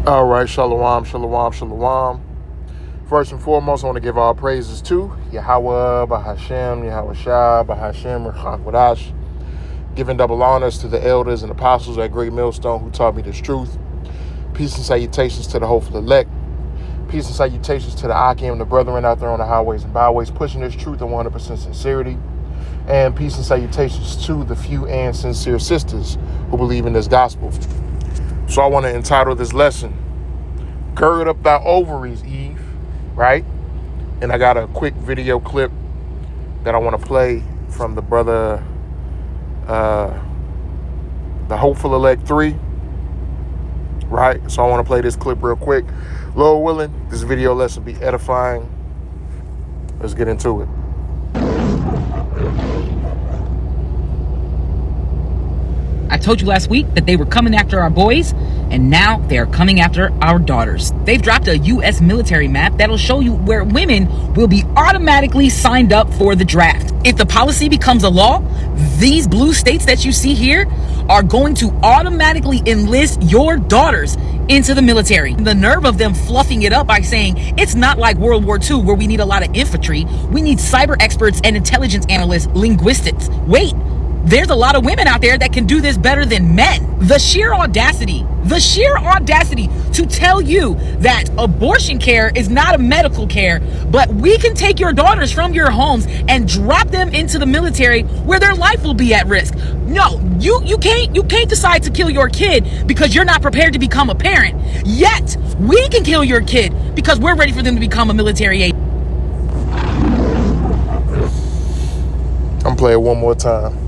All right, shalom, shalom, shalom. First and foremost, I want to give all praises to Yahweh, Bahashem, Yahweh Shah, Bahashem, Rachak, giving double honors to the elders and apostles at Great Millstone who taught me this truth. Peace and salutations to the hopeful elect. Peace and salutations to the Akim, the brethren out there on the highways and byways, pushing this truth in 100% sincerity. And peace and salutations to the few and sincere sisters who believe in this gospel. So I want to entitle this lesson, Gird Up Thy Ovaries, Eve, right? And I got a quick video clip that I want to play from the brother, the Hopeful Elect 3, right? So I want to play this clip real quick. Lord willing, this video lesson be edifying. Let's get into it. I told you last week that they were coming after our boys, and now they are coming after our daughters. They've dropped a U.S. military map that'll show you where women will be automatically signed up for the draft. If the policy becomes a law, these blue states that you see here are going to automatically enlist your daughters into the military. The nerve of them fluffing it up by saying it's not like World War II where we need a lot of infantry. We need cyber experts and intelligence analysts, linguistics. Wait. There's a lot of women out there that can do this better than men. The sheer audacity to tell you that abortion care is not a medical care, but we can take your daughters from your homes and drop them into the military where their life will be at risk. No, you can't decide to kill your kid because you're not prepared to become a parent. Yet, we can kill your kid because we're ready for them to become a military agent. I'm playing one more time.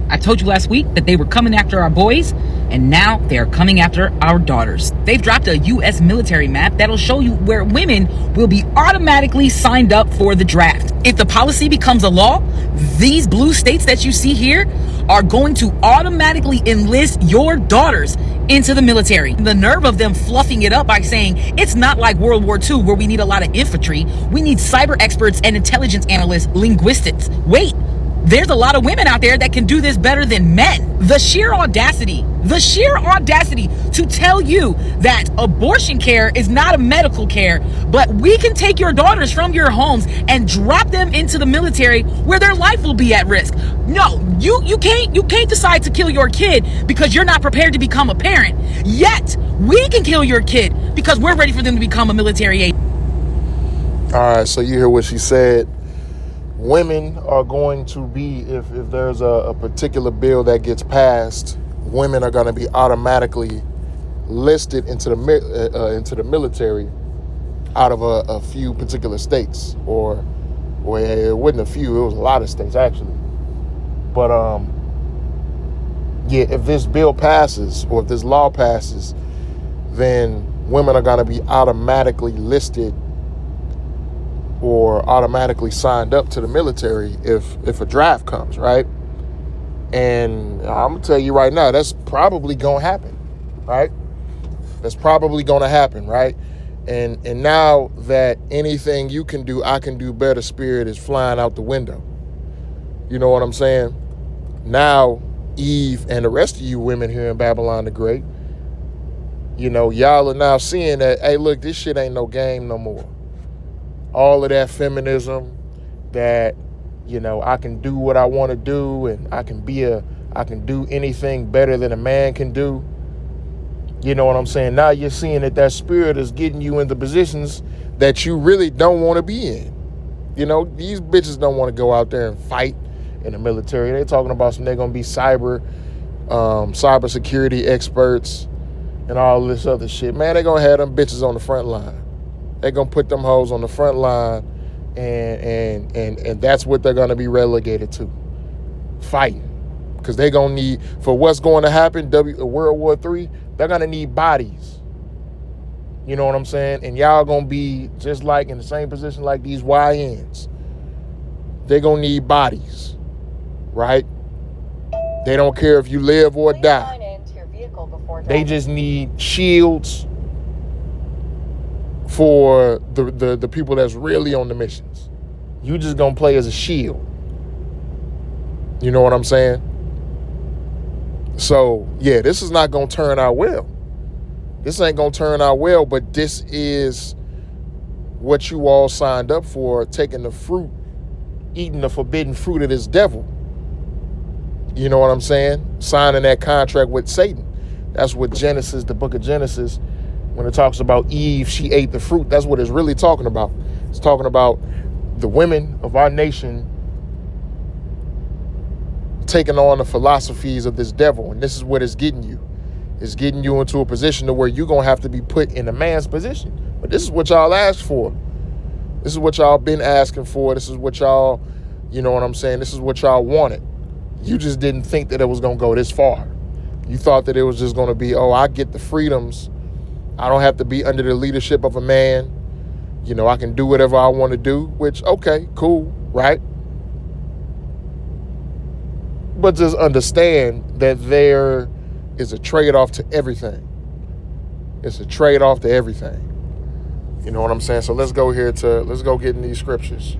I told you last week that they were coming after our boys, and now they are coming after our daughters. They've dropped a U.S. military map that'll show you where women will be automatically signed up for the draft. If the policy becomes a law, these blue states that you see here are going to automatically enlist your daughters into the military. The nerve of them fluffing it up by saying it's not like World War II where we need a lot of infantry. We need cyber experts and intelligence analysts, linguistics. Wait. There's a lot of women out there that can do this better than men. The sheer audacity to tell you that abortion care is not a medical care, but we can take your daughters from your homes and drop them into the military where their life will be at risk. No, you can't decide to kill your kid because you're not prepared to become a parent. Yet, we can kill your kid because we're ready for them to become a military agent. All right, so you hear what she said. Women are going to be, if there's a particular bill that gets passed, women are going to be automatically listed into the military out of a few particular states, or it wasn't a few, it was a lot of states actually. But yeah, if this bill passes or if this law passes, then women are going to be automatically listed or automatically signed up to the military if a draft comes, right? And I'm gonna tell you right now, that's probably gonna happen, right? That's probably gonna happen, right? And now that anything you can do, I can do better, spirit is flying out the window. You know what I'm saying? Now, Eve and the rest of you women here in Babylon the Great, you know, y'all are now seeing that, hey, look, this shit ain't no game no more. All of that feminism, that, you know, I can do what I want to do and I can do anything better than a man can do. You know what I'm saying? Now you're seeing that spirit is getting you into positions that you really don't want to be in. You know, these bitches don't want to go out there and fight in the military. They're talking about they're going to be cyber security experts and all this other shit. Man, they're going to have them bitches on the front line. They're going to put them hoes on the front line, and that's what they're going to be relegated to, fighting. Because they're going to need, for what's going to happen, World War III, they're going to need bodies. You know what I'm saying? And y'all going to be just like in the same position like these YNs. They're going to need bodies, right? They don't care if you live or die. They just need shields for the people that's really on the missions. You just gonna play as a shield. You know what I'm saying? So yeah, this is not gonna turn out well. This ain't gonna turn out well, but this is what you all signed up for, taking the fruit, eating the forbidden fruit of this devil. You know what I'm saying? Signing that contract with Satan. That's what Genesis, the book of Genesis, when it talks about Eve, she ate the fruit, that's what it's really talking about. It's talking about the women of our nation taking on the philosophies of this devil. And this is what it's getting you. It's getting you into a position to where you're going to have to be put in a man's position. But this is what y'all asked for. This is what y'all been asking for. This is what y'all, you know what I'm saying? This is what y'all wanted. You just didn't think that it was going to go this far. You thought that it was just going to be, oh, I get the freedoms. I don't have to be under the leadership of a man. You know, I can do whatever I want to do, which, okay, cool, right? But just understand that there is a trade-off to everything. It's a trade-off to everything. You know what I'm saying? So let's go get in these scriptures.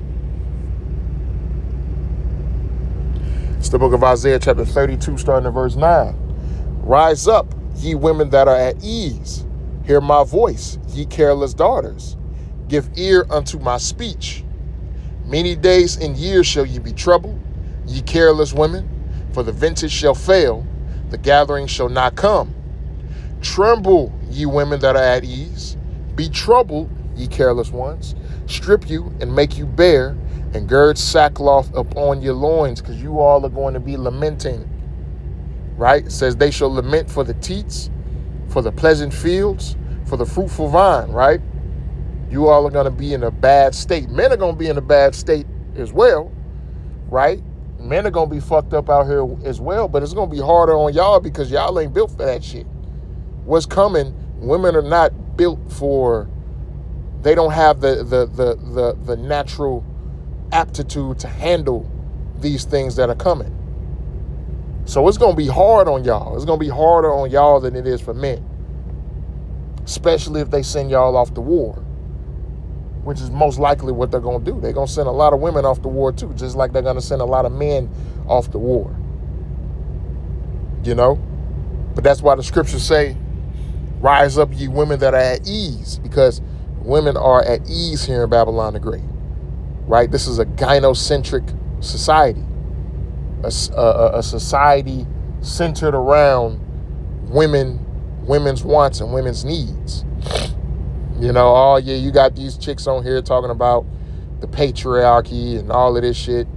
It's the book of Isaiah chapter 32, starting at verse 9. Rise up, ye women that are at ease. Hear my voice, ye careless daughters. Give ear unto my speech. Many days and years shall ye be troubled, ye careless women, for the vintage shall fail, the gathering shall not come. Tremble, ye women that are at ease. Be troubled, ye careless ones. Strip you and make you bare, and gird sackcloth upon your loins, because you all are going to be lamenting. Right? It says they shall lament for the teats, for the pleasant fields, for the fruitful vine, right? You all are going to be in a bad state. Men are going to be in a bad state as well, right? Men are going to be fucked up out here as well, but it's going to be harder on y'all because y'all ain't built for that shit. What's coming, women are not built for, they don't have the natural aptitude to handle these things that are coming. So it's going to be hard on y'all. It's going to be harder on y'all than it is for men, especially if they send y'all off to war, which is most likely what they're going to do. They're going to send a lot of women off to war too, just like they're going to send a lot of men off to war. You know? But that's why the scriptures say, rise up, ye women that are at ease, because women are at ease here in Babylon the Great, right? This is a gynocentric society, a society centered around women's wants and women's needs. You know, oh yeah, you got these chicks on here talking about the patriarchy and all of this shit.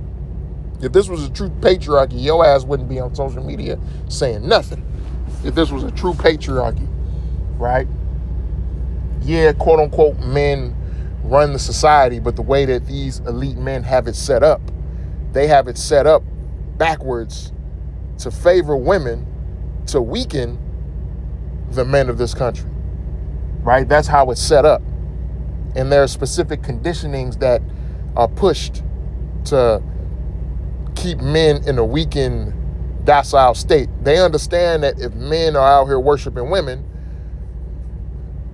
If this was a true patriarchy, your ass wouldn't be on social media saying nothing. If this was a true patriarchy, right? Yeah, quote unquote, men run the society, but the way that these elite men have it set up, they have it set up backwards to favor women, to weaken the men of this country, right? That's how it's set up. And there are specific conditionings that are pushed to keep men in a weakened, docile state. They understand that if men are out here worshiping women,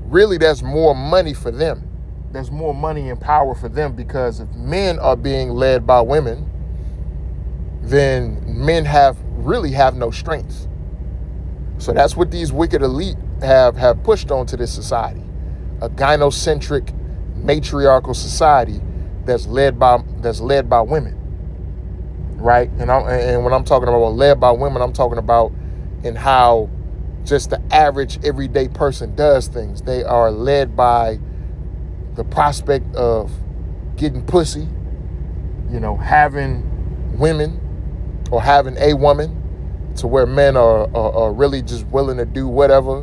really that's more money for them. There's more money and power for them, because if men are being led by women, then men really have no strength. So that's what these wicked elite have pushed onto this society, a gynocentric, matriarchal society that's led by women, right? And when I'm talking about led by women, I'm talking about in how just the average everyday person does things. They are led by the prospect of getting pussy, you know, having women or having a woman, to where men are really just willing to do whatever,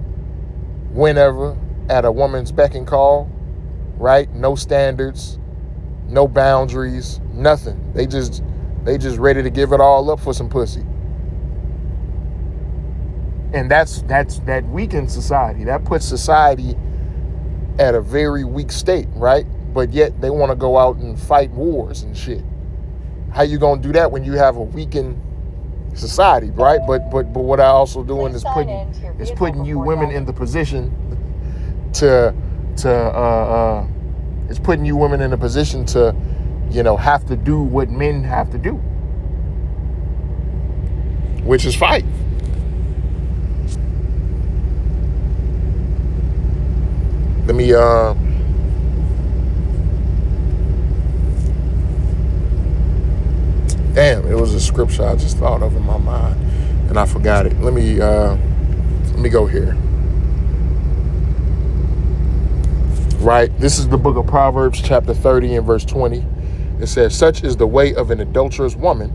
whenever, at a woman's beck and call, right? No standards, no boundaries, nothing. They just ready to give it all up for some pussy. And that weakens society. That puts society at a very weak state, right? But yet they want to go out and fight wars and shit. How you gonna do that when you have a weakened society, right? But what I also doing is putting you women in the position to it's putting you women in a position to, you know, have to do what men have to do, which is fight. me damn, it was a scripture I just thought of in my mind and I forgot it. Let me go here. Right? This is the book of Proverbs, chapter 30 and verse 20. It says, such is the way of an adulterous woman.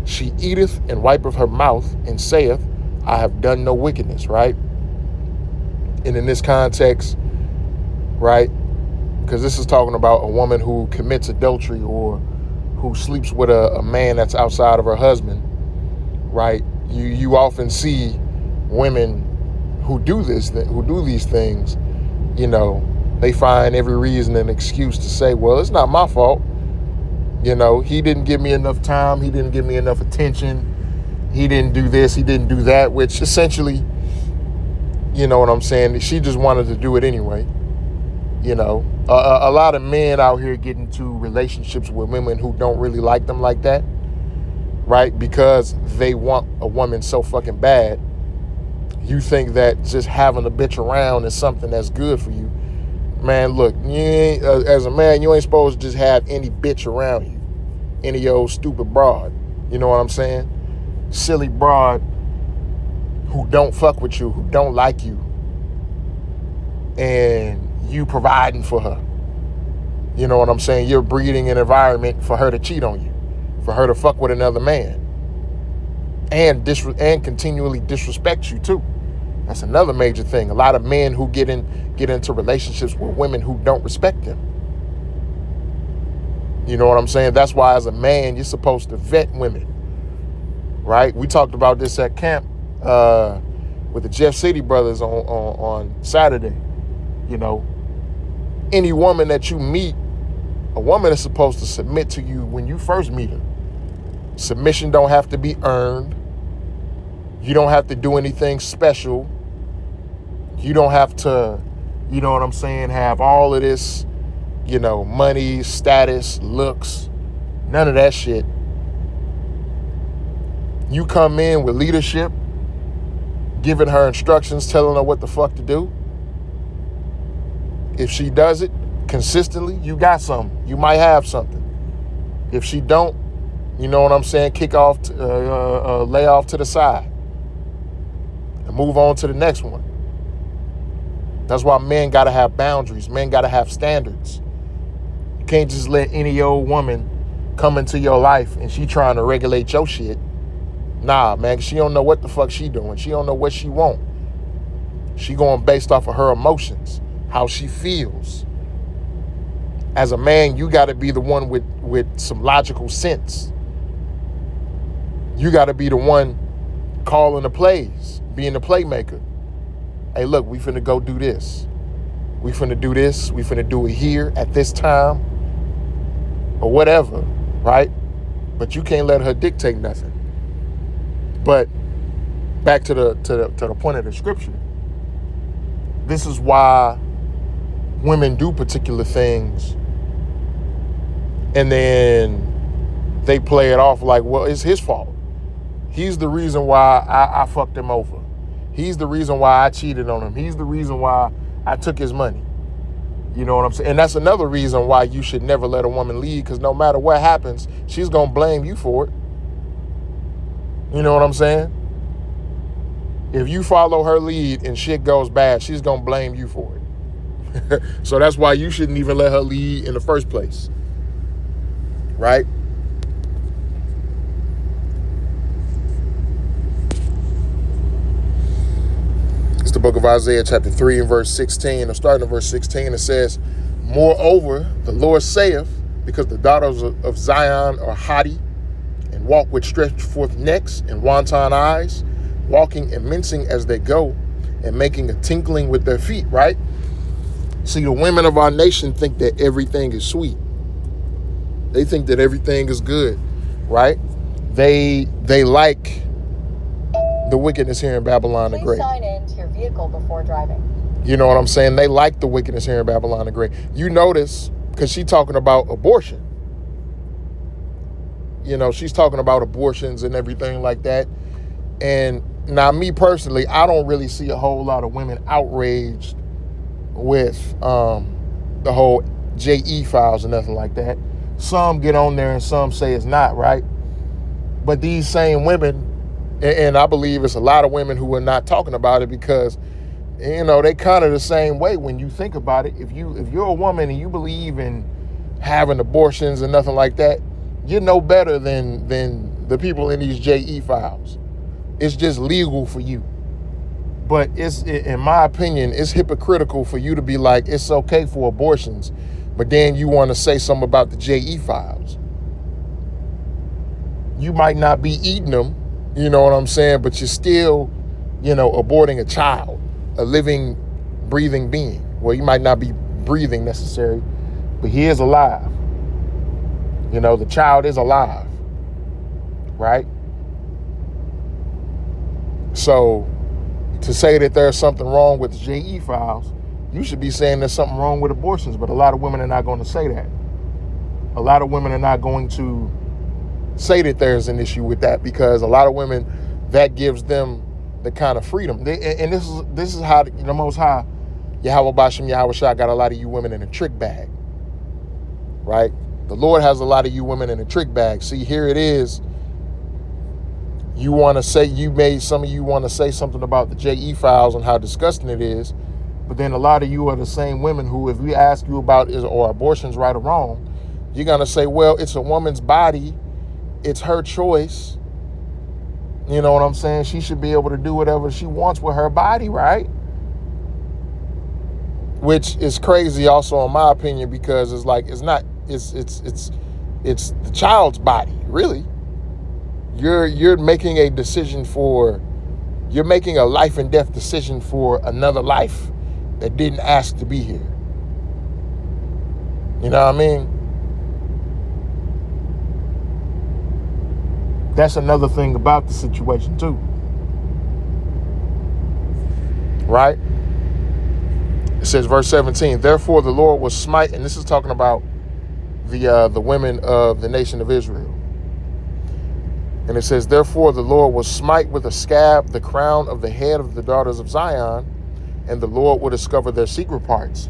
She eateth and wipeth her mouth and saith, I have done no wickedness, right? And in this context, right, because this is talking about a woman who commits adultery or who sleeps with a man that's outside of her husband, right? You often see women who do these things, you know, they find every reason and excuse to say, well, it's not my fault. You know, he didn't give me enough time. He didn't give me enough attention. He didn't do this. He didn't do that, which essentially, you know what I'm saying? She just wanted to do it anyway. You know, a lot of men out here get into relationships with women who don't really like them like that, right? Because they want a woman so fucking bad. You think that just having a bitch around is something that's good for you. Man, look, you ain't, as a man, you ain't supposed to just have any bitch around you. Any old stupid broad. You know what I'm saying? Silly broad who don't fuck with you, who don't like you. And you providing for her. You know what I'm saying? You're breeding an environment for her to cheat on you. For her to fuck with another man. And continually disrespect you too. That's another major thing. A lot of men who get into relationships with women who don't respect them. You know what I'm saying? That's why as a man, you're supposed to vet women, right? We talked about this at camp with the Jeff City brothers on Saturday. You know, any woman that you meet, a woman is supposed to submit to you when you first meet her. Submission don't have to be earned. You don't have to do anything special. You don't have to, you know what I'm saying, have all of this, you know, money, status, looks, none of that shit. You come in with leadership, giving her instructions, telling her what the fuck to do. If she does it consistently, you got something. You might have something. If she don't, you know what I'm saying, lay off to the side and move on to the next one. That's why men got to have boundaries. Men got to have standards. You can't just let any old woman come into your life and she trying to regulate your shit. Nah, man, she don't know what the fuck she doing. She don't know what she want. She going based off of her emotions, how she feels. As a man, you got to be the one with some logical sense. You got to be the one calling the plays, being the playmaker. Hey, look, we finna go do this. We finna do this. We finna do it here at this time or whatever, right? But you can't let her dictate nothing. But back to the point of the scripture. This is why women do particular things and then they play it off like, well, it's his fault. He's the reason why I fucked him over. He's the reason why I cheated on him. He's the reason why I took his money. You know what I'm saying? And that's another reason why you should never let a woman lead, because no matter what happens, she's going to blame you for it. You know what I'm saying? If you follow her lead and shit goes bad, she's going to blame you for it. So that's why you shouldn't even let her lead in the first place. Right? It's the book of Isaiah chapter 3 and verse 16. I'm starting at verse 16. It says, moreover, the Lord saith, because the daughters of Zion are haughty and walk with stretched forth necks and wanton eyes, walking and mincing as they go and making a tinkling with their feet, right? See, the women of our nation think that everything is sweet. They think that everything is good, right? They like the wickedness here in Babylon the Great. Sign into your vehicle before driving. You know what I'm saying? They like the wickedness here in Babylon the Great. You notice, because she's talking about abortion. You know, she's talking about abortions and everything like that. And now, me personally, I don't really see a whole lot of women outraged with the whole JE files and nothing like that. Some get on there and some say it's not, right? But these same women, and I believe it's a lot of women who are not talking about it because, they kind of the same way when you think about it. If you're a woman and you believe in having abortions and nothing like that, you're no better than the people in these JE files. It's just legal for you. But in my opinion, it's hypocritical for you to be like, it's okay for abortions, but then you want to say something about the JE files. You might not be eating them, you know what I'm saying, but you're still, aborting a child, a living, breathing being. Well, you might not be breathing necessarily, but he is alive. The child is alive, right? So to say that there's something wrong with JE files, you should be saying there's something wrong with abortions, but a lot of women are not going to say that. A lot of women are not going to say that there's an issue with that because a lot of women, that gives them the kind of freedom. And this is how the Most High, Yahweh Bashem, Yahweh Shah, got a lot of you women in a trick bag, right? The Lord has a lot of you women in a trick bag. See, here it is. Some of you want to say something about the JE files and how disgusting it is, but then a lot of you are the same women who, if we ask you about are abortions right or wrong, you're going to say, well, it's a woman's body. It's her choice. You know what I'm saying? She should be able to do whatever she wants with her body, right? Which is crazy also in my opinion, because it's like, it's the child's body, really. You're making a decision you're making a life and death decision for another life that didn't ask to be here. You know what I mean? That's another thing about the situation too. Right? It says, verse 17, therefore the Lord will smite, and this is talking about the women of the nation of Israel. And it says, therefore the Lord will smite with a scab the crown of the head of the daughters of Zion, and the Lord will discover their secret parts.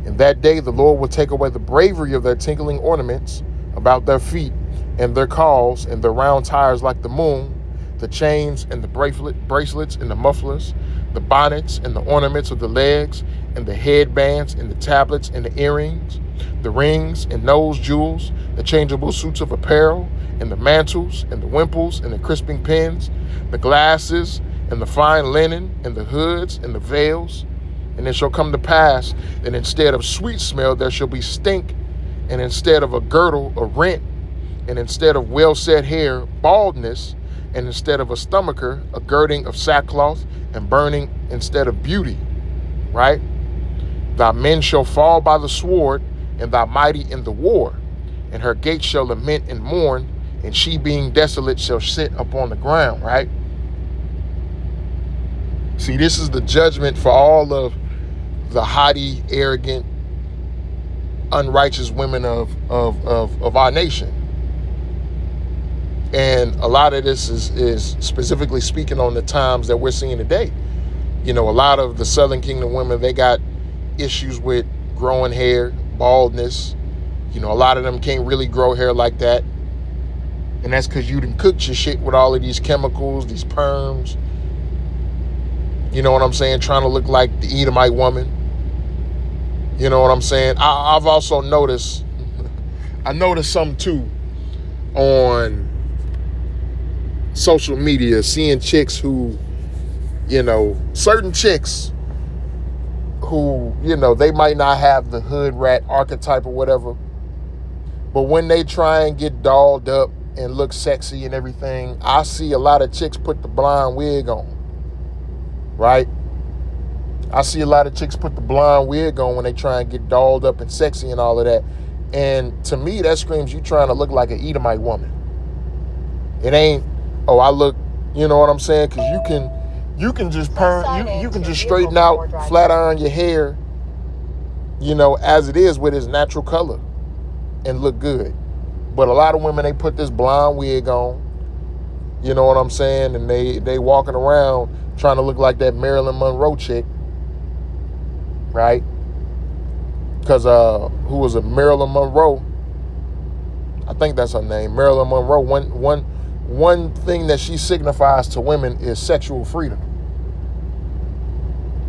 In that day the Lord will take away the bravery of their tinkling ornaments about their feet, and their cauls, and their round tires like the moon, the chains and the bracelets and the mufflers, the bonnets and the ornaments of the legs, and the headbands and the tablets and the earrings, the rings and nose jewels, the changeable suits of apparel, and the mantles and the wimples and the crisping pins, the glasses and the fine linen and the hoods and the veils. And it shall come to pass that instead of sweet smell there shall be stink, and instead of a girdle, a rent, and instead of well-set hair, baldness, and instead of a stomacher, a girding of sackcloth, and burning instead of beauty, right? Thy men shall fall by the sword, and thy mighty in the war, and her gates shall lament and mourn, and she being desolate shall sit upon the ground, right? See, this is the judgment for all of the haughty, arrogant, unrighteous women of our nation. And a lot of this is specifically speaking on the times that we're seeing today. A lot of the Southern Kingdom women, they got issues with growing hair, baldness. A lot of them can't really grow hair like that. And that's because you done cooked your shit with all of these chemicals, these perms. You know what I'm saying? Trying to look like the Edomite woman. You know what I'm saying? I've also noticed, I noticed something too on social media, seeing chicks who, certain chicks who, they might not have the hood rat archetype or whatever, but when they try and get dolled up and look sexy and everything, I see a lot of chicks put the blonde wig on, right? I see a lot of chicks put the blonde wig on when they try and get dolled up and sexy and all of that. And to me, that screams you trying to look like an Edomite woman. It ain't, oh, I look, you know what I'm saying? Because you can just you can just straighten out, flat iron your hair, as it is with its natural color and look good. But a lot of women, they put this blonde wig on, you know what I'm saying? And they walking around trying to look like that Marilyn Monroe chick, right? Because who was it? Marilyn Monroe. I think that's her name, Marilyn Monroe. One thing that she signifies to women is sexual freedom,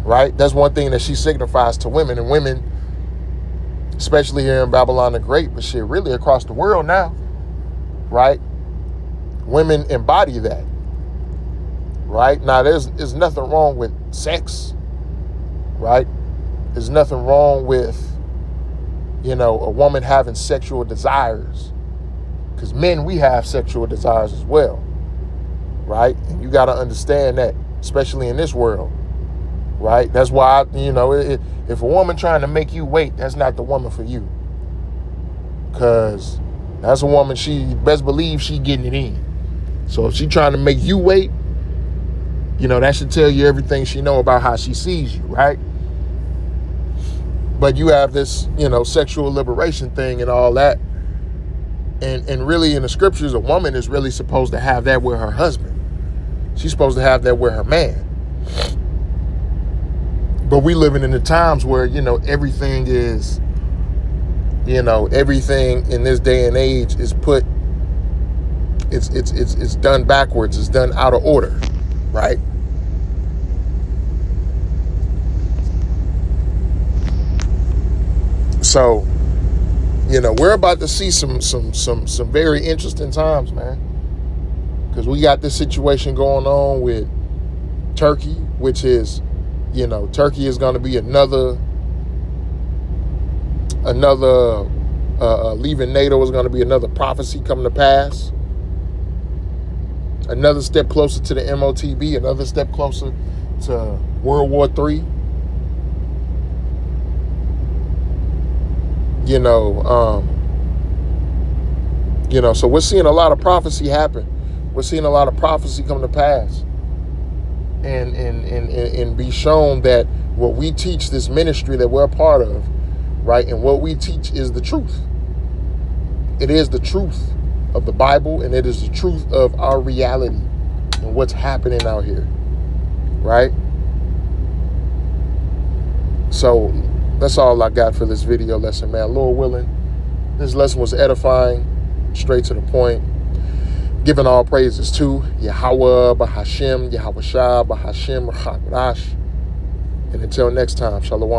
right? That's one thing that she signifies to women, and women, especially here in Babylon the Great, but shit, really across the world now, right? Women embody that, right? Now, there's nothing wrong with sex, right? There's nothing wrong with, a woman having sexual desires. Because men, we have sexual desires as well, right? And you got to understand that, especially in this world, right? That's why, if a woman trying to make you wait, that's not the woman for you. Because that's a woman, she best believe she getting it in. So if she trying to make you wait, that should tell you everything she know about how she sees you, right? But you have this, sexual liberation thing and all that. And really in the scriptures, a woman is really supposed to have that with her husband. She's supposed to have that with her man. But we living in the times where, everything is, everything in this day and age is it's done backwards. It's done out of order, right? So, we're about to see some very interesting times, man. Because we got this situation going on with Turkey, which is, Turkey is going to be another leaving NATO is going to be another prophecy coming to pass. Another step closer to the MOTB, another step closer to World War III. So we're seeing a lot of prophecy happen. We're seeing a lot of prophecy come to pass. And be shown that what we teach, this ministry that we're a part of, right? And what we teach is the truth. It is the truth of the Bible, and it is the truth of our reality and what's happening out here, right? So that's all I got for this video lesson, man. Lord willing, this lesson was edifying, straight to the point, giving all praises to Yahweh, Bahashem, Yahweh Shah, Bahashem, Raharash. And until next time, Shalom.